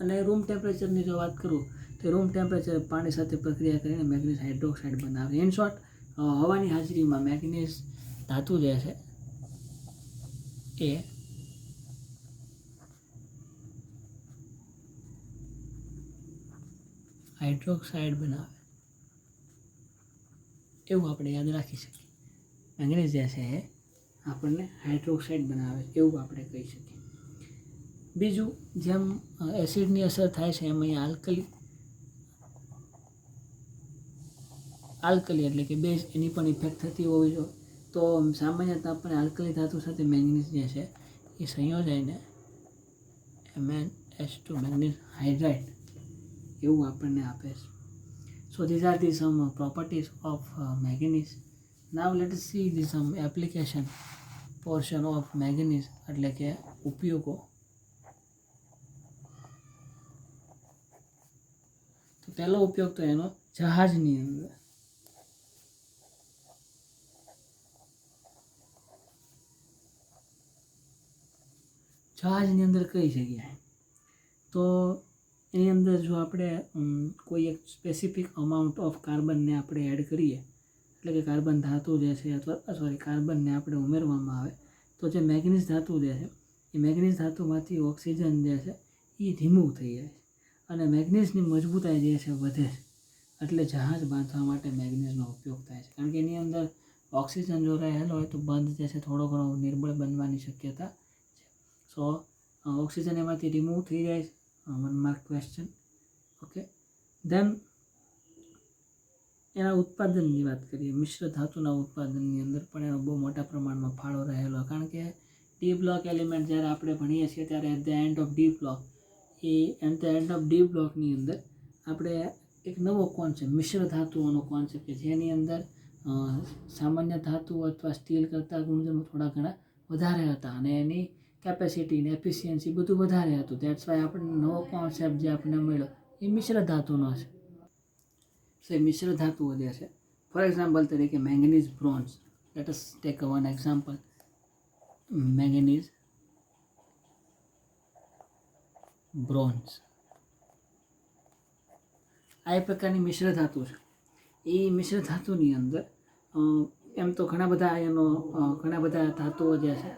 અને રૂમ ટેમ્પરેચરની જો વાત કરું તો રૂમ ટેમ્પરેચર પાણી સાથે પ્રક્રિયા કરીને મેંગનીઝ હાઇડ્રોક્સાઇડ બનાવે. ઇન શોર્ટ, હવાની હાજરીમાં મેંગનીઝ ધાતુ જે છે એ હાઇડ્રોક્સાઇડ બનાવે એવું આપણે યાદ રાખી શકીએ. મેંગનીઝ જે છે એ આપણને હાઇડ્રોક્સાઇડ બનાવે એવું આપણે કહી શકીએ. બીજું, જેમ એસિડની અસર થાય છે એમ અહીંયા આલ્કલી એટલે કે બેઝ, એની પણ ઇફેક્ટ થતી હોવી જોઈએ. તો સામાન્ય તાપમાને આલ્કલી ધાતુ સાથે મેંગનીઝ જે છે એ સંયોજાઈને MnH2 મેંગનીઝ હાઇડ્રાઇડ એવું આપણને આપે છે. સો these are the some properties of manganese. Now let us see the some application portion of manganese એટલે કે ઉપયોગો. તો પહેલો ઉપયોગ તો એનો જહાજની અંદર. જહાજની અંદર કઈ જગ્યાએ, તો એની અંદર જો આપણે કોઈ એક સ્પેસિફિક અમાઉન્ટ ઓફ કાર્બનને આપણે એડ કરીએ, એટલે કે કાર્બન ધાતુ જે છે અથવા કાર્બનને આપણે ઉમેરવામાં આવે તો જે મેંગનીઝ ધાતુ જે છે એ મેંગનીઝ ધાતુમાંથી ઓક્સિજન જે છે એ રિમૂવ થઈ જાય છે અને મેંગનીઝની મજબૂતાઈ જે છે વધે છે. એટલે જહાજ બાંધવા માટે મેંગનીઝનો ઉપયોગ થાય છે, કારણ કે એની અંદર ઓક્સિજન જો રહેલો હોય તો બંધ જે છે થોડો ઘણો નિર્બળ બનવાની શક્યતા છે. સો ઓક્સિજન એમાંથી રિમૂવ થઈ જાય છે. 1 mark question. ઓકે, ધેન એના ઉત્પાદનની વાત કરીએ. મિશ્ર ધાતુના ઉત્પાદનની અંદર પણ એનો બહુ મોટા પ્રમાણમાં ફાળો રહેલો, કારણ કે ડી બ્લોક એલિમેન્ટ જ્યારે આપણે ભણીએ છીએ ત્યારે at the end of D બ્લોકની અંદર આપણે એક નવો કોન્સેપ્ટ, મિશ્ર ધાતુઓનો કોન્સેપ્ટ કે જેની અંદર સામાન્ય ધાતુ અથવા સ્ટીલ કરતાં ગુણધર્મો થોડા ઘણા વધારે હતા અને એની કેપેસિટી ને એફિશિયન્સી બધું વધારે હતું. દેટ્સ વાય આપણને નવો કોન્સેપ્ટ જે આપણને મળ્યો એ મિશ્ર ધાતુનો છે. સો એ મિશ્ર ધાતુઓ જે છે, ફોર એક્ઝામ્પલ તરીકે manganese bronze. Let us take one example, manganese bronze. આ એક પ્રકારની મિશ્ર ધાતુ છે. એ મિશ્ર ધાતુની અંદર એમ તો ઘણા બધા ધાતુઓ જે છે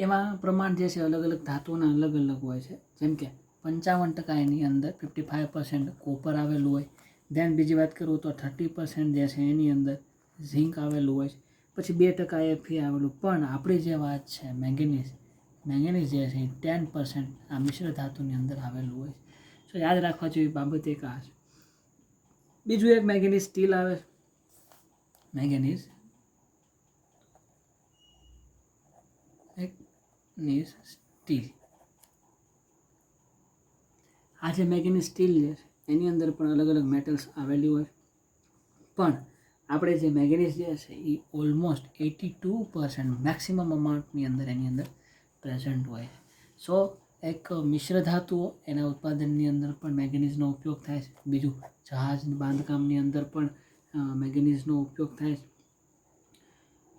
એમાં પ્રમાણ જે છે અલગ અલગ ધાતુના અલગ અલગ હોય છે. જેમ કે 55% એની અંદર 55% કોપર આવેલું હોય. ધેન બીજી વાત કરું તો 30% જે છે એની અંદર ઝીંક આવેલું હોય છે, પછી 2% Fe આવેલું. પણ આપણી જે વાત છે મેંગેનીઝ જે છે એ 10% આ મિશ્ર ધાતુની અંદર આવેલું હોય છે. સો યાદ રાખવા જેવી બાબત એક આ છે. બીજું એક મેંગેનીઝ સ્ટીલ આવે છે. Manganese steel. આ જે મેંગેનીઝ સ્ટીલ છે એની અંદર પણ અલગ અલગ મેટલ્સ આવેલી હોય, પણ આપણે જે મેંગેનીઝ જે છે એ ઓલમોસ્ટ 82% મેક્સિમમ અમાઉન્ટની અંદર એની અંદર પ્રેઝન્ટ હોય છે. સો એક મિશ્ર ધાતુઓ એના ઉત્પાદનની અંદર પણ મેંગેનીઝનો ઉપયોગ થાય છે. બીજું જહાજ બાંધકામની અંદર પણ મેંગેનીઝનો ઉપયોગ થાય છે.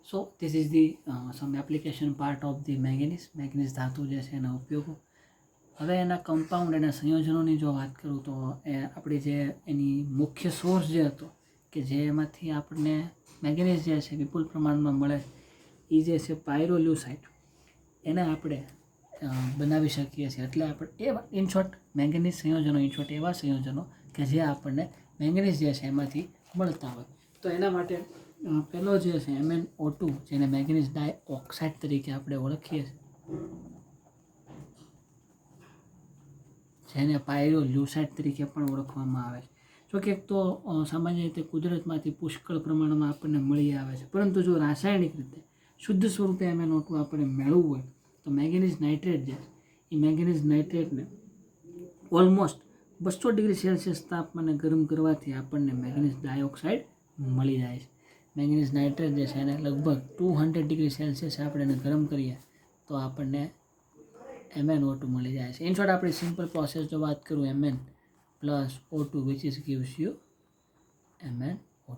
So this is the some application part of the manganese ધાતુ જે છે એના ઉપયોગો. હવે એના કમ્પાઉન્ડ, એના સંયોજનોની જો વાત કરું તો એ આપણી જે એની મુખ્ય સોર્સ જે હતો કે જેમાંથી આપણને મેંગેનીઝ જે છે વિપુલ પ્રમાણમાં મળે એ જે છે પાયરોલ્યુસાઇટ, એને આપણે બનાવી શકીએ છીએ. એટલે આપણે એવા ઇન શોર્ટ મેંગેનીઝ સંયોજનો, ઇન શોર્ટ એવા સંયોજનો કે જે આપણને મેંગેનીઝ જે છે એમાંથી મળતા હોય. તો એના માટે પહેલો જે છે MnO2, જેને મેંગેનીઝ ડાયઓક્સાઇડ તરીકે આપણે ઓળખીએ છીએ, જેને પાયરોલ્યુસાઇડ તરીકે પણ ઓળખવામાં આવે છે. જો કે તો સામાન્ય રીતે કુદરતમાંથી પુષ્કળ પ્રમાણમાં આપણને મળી આવે છે, પરંતુ જો રાસાયણિક રીતે શુદ્ધ સ્વરૂપે MnO2 આપણે મેળવવું હોય તો મેંગેનીઝ નાઇટ્રેટ જે એ મેંગેનીઝ નાઇટ્રેટને ઓલમોસ્ટ 200 ડિગ્રી સેલ્સિયસ તાપમાને ગરમ કરવાથી આપણને મેંગેનીઝ ડાયોક્સાઇડ મળી જાય છે. મેંગેનીઝ નાઇટ્રેટ જે છે એને લગભગ 200 ડિગ્રી સેલ્સિયસ આપણે એને ગરમ કરીએ તો આપણને MnO2 મળી જાય છે. ઇન શોર્ટ આપણી સિમ્પલ પ્રોસેસ જો વાત કરું, Mn plus O2 which is gives you MnO2.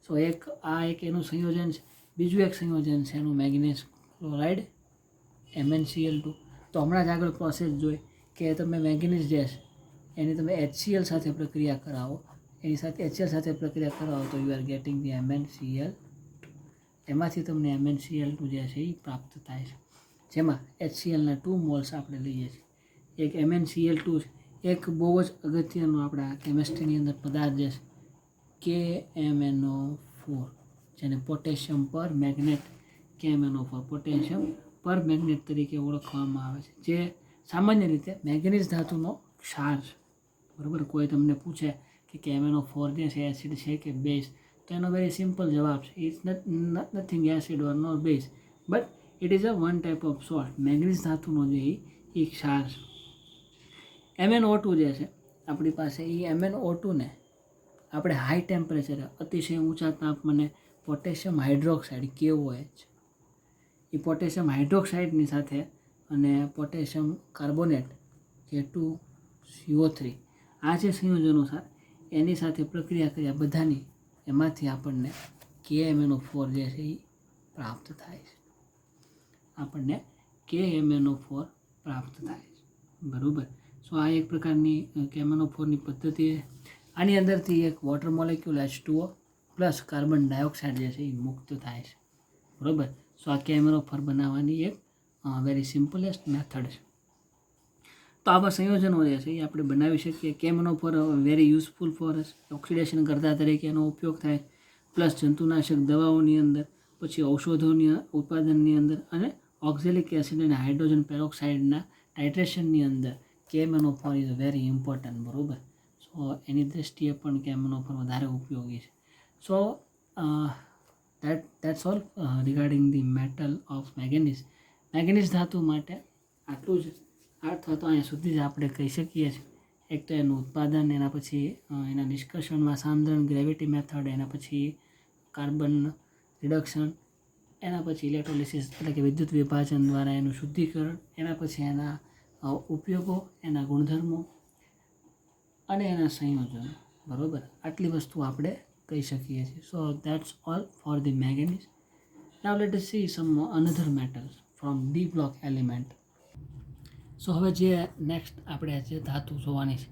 સો એક એનું સંયોજન છે. બીજું એક સંયોજન છે એનું મેંગેનીઝ ક્લોરાઇડ MnCl2. તો હમણાં જ આગળ પ્રોસેસ જોઈ કે તમે મેંગેનીઝ જે છે એની તમે HCl સાથે પ્રક્રિયા કરાવો, એની સાથે HCl સાથે પ્રક્રિયા કરાવો તો you are getting the MnCl2. એમાંથી તમને MnCl2 જે છે એ પ્રાપ્ત થાય છે, જેમાં HClના 2 મોલ્સ આપણે લઈએ છીએ. એક MnCl2 છે, એક બહુ જ અગત્યનો આપણા કેમિસ્ટ્રીની અંદર પદાર્થ જે છે KMnO4, જેને પોટેશિયમ પર મેગ્નેટ, KMnO4 પોટેશિયમ પર મેગ્નેટ તરીકે ઓળખવામાં આવે છે, જે સામાન્ય રીતે મેંગેનીઝ ધાતુનો ક્ષાર છે. બરાબર, કોઈ તમને પૂછે કે KMnO4 જે છે એસિડ છે કે બેઝ, તો એનો વેરી સિમ્પલ જવાબ છે, it's nothing acid or no base, but it is a one type of salt. Manganese ધાતુનો જે એ ક્ષાર છે. MnO2 જે છે આપણી પાસે, એ MnO2 ને આપણે હાઈ ટેમ્પરેચરે, અતિશય ઊંચા તાપમાને પોટેશિયમ હાઇડ્રોક્સાઇડ KOH, એ પોટેશિયમ હાઇડ્રોક્સાઇડની સાથે અને પોટેશિયમ કાર્બોનેટ K2CO3, આ જે સંયોજનો છે એની સાથે પ્રક્રિયા કર્યા બધાની એમાંથી આપણને KMnO4 જે છે એ પ્રાપ્ત થાય છે. આપણને KMnO4 પ્રાપ્ત થાય છે. બરાબર. સો આ એક પ્રકારની KMnO4ની પદ્ધતિ છે. આની અંદરથી એક water molecule H2O plus carbon dioxide જે છે એ મુક્ત થાય છે. બરાબર. સો આ KMnO4 બનાવવાની એક વેરી સિમ્પલેસ્ટ મેથડ છે. તો આવા સંયોજનો જે છે એ આપણે બનાવી શકીએ. KMnO4 very useful for us. Oxidation કરતા તરીકે એનો ઉપયોગ થાય, પ્લસ જંતુનાશક દવાઓની અંદર, પછી ઔષધોની ઉત્પાદનની અંદર, અને ઓક્ઝેલિક એસિડ અને હાઇડ્રોજન પેરોક્સાઇડના ટાઇટ્રેશનની અંદર KMnO4 ઇઝ વેરી ઇમ્પોર્ટન્ટ. બરાબર. સો એની દૃષ્ટિએ પણ KMnO4 વધારે ઉપયોગી છે. સો that's all regarding the metal of manganese. Manganese ધાતુ માટે આટલું જ, અથવા તો અહીંયા સુધી જ આપણે કહી શકીએ છીએ. એક તો એનું ઉત્પાદન, એના પછી એના નિષ્કર્ષણમાં સાંદ્રણ ગ્રેવિટી મેથડ, એના પછી કાર્બન રિડક્શન, એના પછી ઇલેક્ટ્રોલિસિસ એટલે કે વિદ્યુત વિભાજન દ્વારા એનું શુદ્ધિકરણ, એના પછી એના ઉપયોગો, એના ગુણધર્મો અને એના સંયોજનો. બરાબર, આટલી વસ્તુ આપણે કહી શકીએ છીએ. So that's all for the manganese. Now let us see some another metals from D block element. So હવે જે નેક્સ્ટ આપણે જે ધાતુ જોવાની છે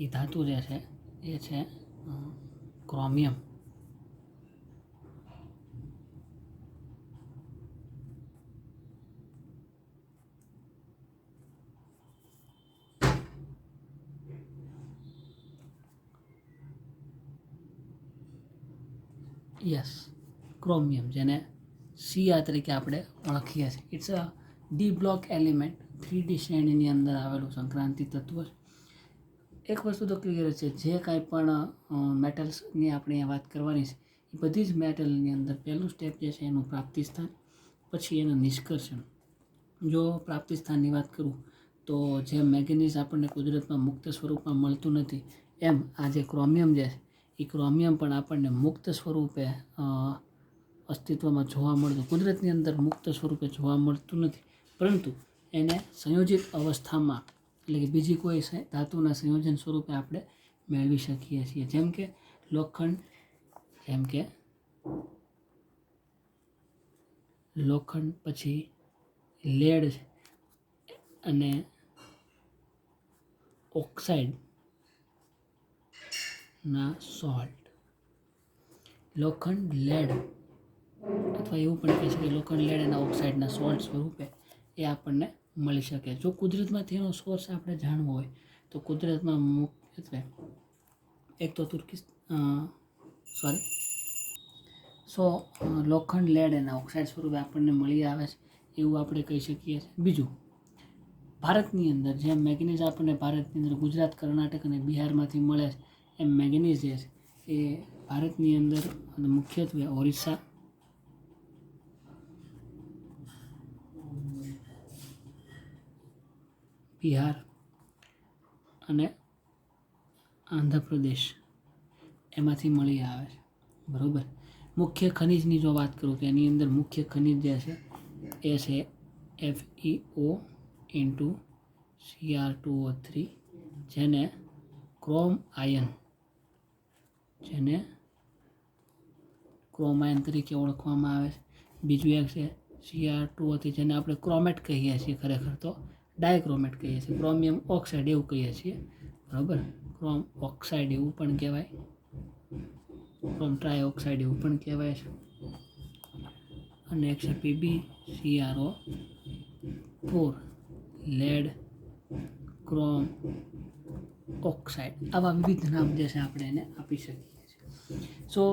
એ ધાતુ જે છે એ છે ક્રોમિયમ. યસ, ક્રોમિયમ, જેને CR તરીકે આપણે ઓળખીએ છીએ. It's a D block element, 3D શ્રેણીની અંદર આવેલું સંક્રાંતિ તત્વ છે. એક વસ્તુ તો ક્લિયર છે, જે કાંઈ પણ મેટલ્સની આપણે અહીંયા વાત કરવાની છે, એ બધી જ મેટલની અંદર પહેલું સ્ટેપ જે છે એનું પ્રાપ્તિ સ્થાન, પછી એનું નિષ્કર્ષણ. જો પ્રાપ્તિ સ્થાનની વાત કરું તો જેમ મેંગેનીઝ આપણને કુદરતમાં મુક્ત સ્વરૂપમાં મળતું નથી, એમ આ જે ક્રોમિયમ જે છે એ ક્રોમિયમ પણ આપણને મુક્ત સ્વરૂપે અસ્તિત્વમાં જોવા મળતું, કુદરતની અંદર મુક્ત સ્વરૂપે જોવા મળતું નથી, પરંતુ એને સંયોજિત અવસ્થામાં, એટલે કે બીજી કોઈ ધાતુના સંયોજન સ્વરૂપે આપણે મેળવી શકીએ છીએ. જેમ કે લોખંડ, પછી લેડ અને ઓક્સાઇડના સોલ્ટ. લોખંડ, લેડ, અથવા એવું પણ કહી શકીએ લોખંડ, લેડ અને ઓક્સાઇડના સોલ્ટ સ્વરૂપે એ આપણને મળી શકે. જો કુદરતમાંથી એનો સોર્સ આપણે જાણવો હોય તો કુદરતમાં મુખ્યત્વે એક તો લોખંડ, લેડ અને ઓક્સાઇડ સ્વરૂપે આપણને મળી આવે છે એવું આપણે કહી શકીએ. બીજું, ભારતની અંદર જેમ મેંગેનીઝ આપણને ભારતની અંદર ગુજરાત, કર્ણાટક અને બિહારમાંથી મળે છે, એમ મેંગેનીઝ જે છે એ ભારતની અંદર મુખ્યત્વે ઓરિસ્સા, બિહાર અને આંધ્રપ્રદેશ એમાંથી મળી આવે છે. બરાબર. મુખ્ય ખનિજની જો વાત કરું તો એની અંદર મુખ્ય ખનિજ જે છે એ છે FeO ઇન્ટુ Cr2O3, જેને ક્રોમ આયન તરીકે ઓળખવામાં આવે છે. બીજું એક છે Cr2O3, જેને આપણે ક્રોમેટ કહીએ છીએ, ખરેખર તો ડાયક્રોમેટ કહીએ છીએ, ક્રોમિયમ ઓક્સાઇડ એવું કહીએ છીએ. બરાબર. ક્રોમ ઓક્સાઇડ એવું પણ કહેવાય, ક્રોમ ટ્રાયઓક્સાઇડ એવું પણ કહેવાય છે. અને એક છે PbCrO4, લેડ, ક્રોમ ઓક્સાઇડ. આવા વિવિધ નામ જે છે આપણે એને આપી શકીએ છીએ. સો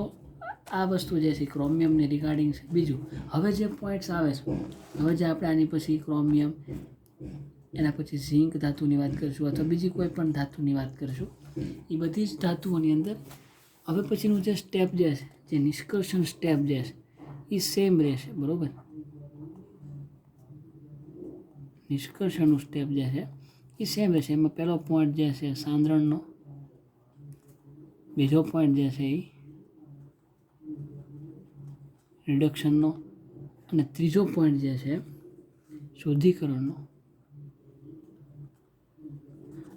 આ વસ્તુ જે છે ક્રોમિયમની રિગાર્ડિંગ છે. બીજું, હવે જે પોઈન્ટ્સ આવે છે, હવે જે આપણે આની પછી ક્રોમિયમ, એના પછી ઝિંક ધાતુની વાત કરીશું, અથવા બીજી કોઈ પણ ધાતુની વાત કરીશું, એ બધી જ ધાતુઓની અંદર હવે પછીનું જે સ્ટેપ જે છે, જે નિષ્કર્ષણ સ્ટેપ જે છે એ સેમ રહેશે. બરાબર. નિષ્કર્ષણનું સ્ટેપ જે છે એ સેમ રહેશે. એમાં પહેલો પોઈન્ટ જે છે સાંદ્રણનો, બીજો પોઈન્ટ જે છે એ રિડક્શનનો, અને ત્રીજો પોઈન્ટ જે છે શુદ્ધિકરણનો.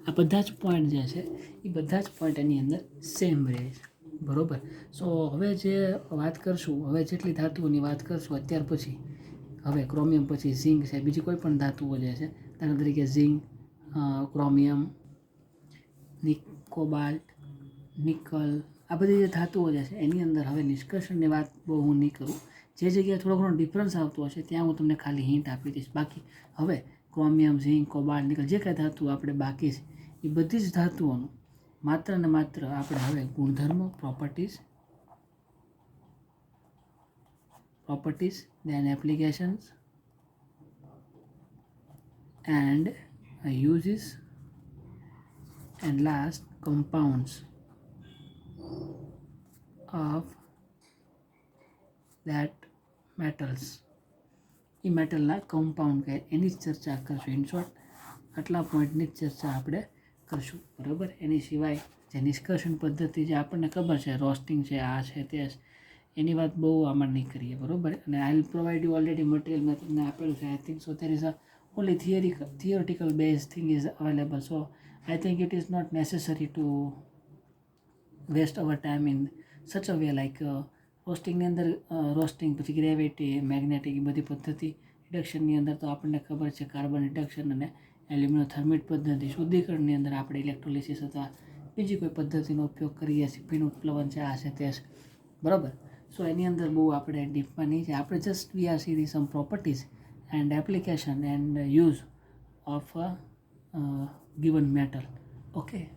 આ બધા જ પોઈન્ટ જે છે એ બધા જ પોઈન્ટ એની અંદર સેમ રહે છે. બરાબર. સો હવે જે વાત કરશું, હવે જેટલી ધાતુઓની વાત કરશું અત્યાર પછી, હવે ક્રોમિયમ પછી ઝિંક છે, બીજી કોઈ પણ ધાતુઓ જે છે, દાખલા તરીકે ઝિંક, ક્રોમિયમ, કોબાલ્ટ, નિકલ, આ બધી જે ધાતુઓ જે છે એની અંદર હવે નિષ્કર્ષણની વાત બહુ હું નહીં કરું. જે જગ્યાએ થોડો ઘણો ડિફરન્સ આવતો હશે ત્યાં હું તમને ખાલી હિન્ટ આપી દઈશ. બાકી હવે ક્રોમિયમ, ઝિંક, કોબાલ્ટ, નિકલ, જે કાંઈ ધાતુઓ આપણે બાકી છે એ બધી જ ધાતુઓનું માત્ર ને માત્ર આપણે હવે ગુણધર્મો, properties, then applications and uses, and last compounds of that metals, એ મેટલના કમ્પાઉન્ડ કહે એની જ ચર્ચા કરશું. ઇન શોર્ટ આટલા પોઈન્ટની જ ચર્ચા આપણે કરશું. બરાબર. એની સિવાય જે નિષ્કર્ષણ પદ્ધતિ જે આપણને ખબર છે, રોસ્ટિંગ છે, આ છે, તે છે, એની વાત બહુ આમાં નહીં કરીએ. બરાબર. અને I will provide you already material મેં તમને આપેલું છે. I think so there is a only theoretical based thing is available, so I think it is not necessary to waste our time in such a way, like રોસ્ટિંગની અંદર roasting, પછી gravity, magnetic, એ બધી પદ્ધતિ. રિડક્શનની અંદર તો આપણને ખબર છે carbon reduction અને એલ્યુમિનો થર્મિટ પદ્ધતિ. શુદ્ધિકરણની અંદર આપણે ઇલેક્ટ્રોલિસિસ અથવા બીજી કોઈ પદ્ધતિનો ઉપયોગ કરીએ છીએ, પીનું પ્લવન છે, આ છે, તે છે. બરાબર. સો એની અંદર બહુ આપણે ડીપમાં નહીં છે. આપણે just we are see the some properties and application and use of a given metal. Okay.